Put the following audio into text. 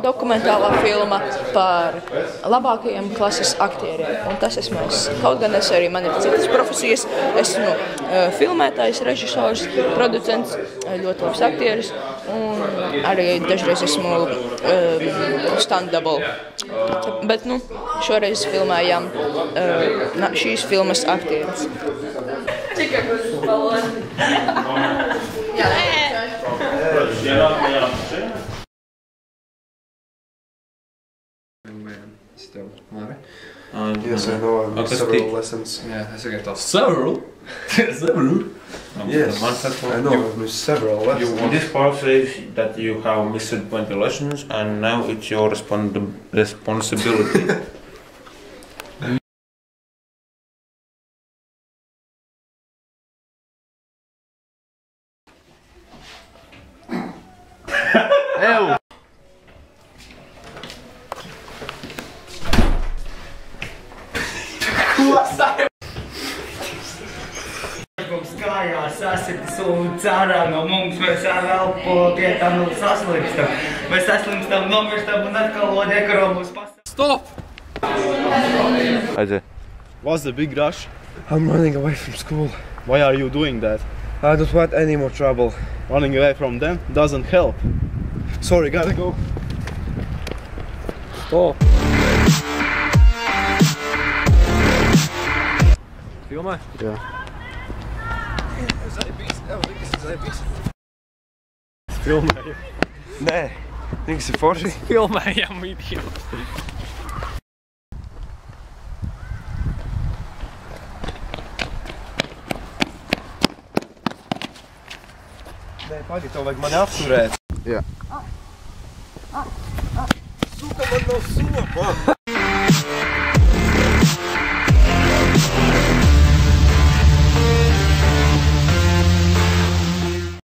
dokumentālā filma par labākajiem klases aktieriem. Un tas esmu es. Kaut gan arī man ir citas profesijas. Esmu filmētājs, režisors, producents, ļoti labs aktieris. Un arī dažreiz esmu stand-double. Bet, šoreiz filmējām šīs filmas aktierus. Still, labi. Yes, I know. I've missed several lessons. Yeah, es tikai tā several. Several. Yes, I know. I've missed several lessons. This part says that you have missed 20 lessons, and now it's your responsibility. Ew! Mums kājās sasitas un cārā no mums mēs elpo vietām saslimstam. Mēs saslimstam, nomirstam un atkal odekaro mūs pasaka. Stop! What's the big rush? I'm running away from school. Why are you doing that? I don't want any more trouble. Running away from them doesn't help. Sorry, gotta go. Stop! Filmē? Jā. Filmēju. Nē, Niks ir forši. Filmējam video. Nē, pagaid, tev vajag mani apturēt. Jā. Suka, man nav sopa!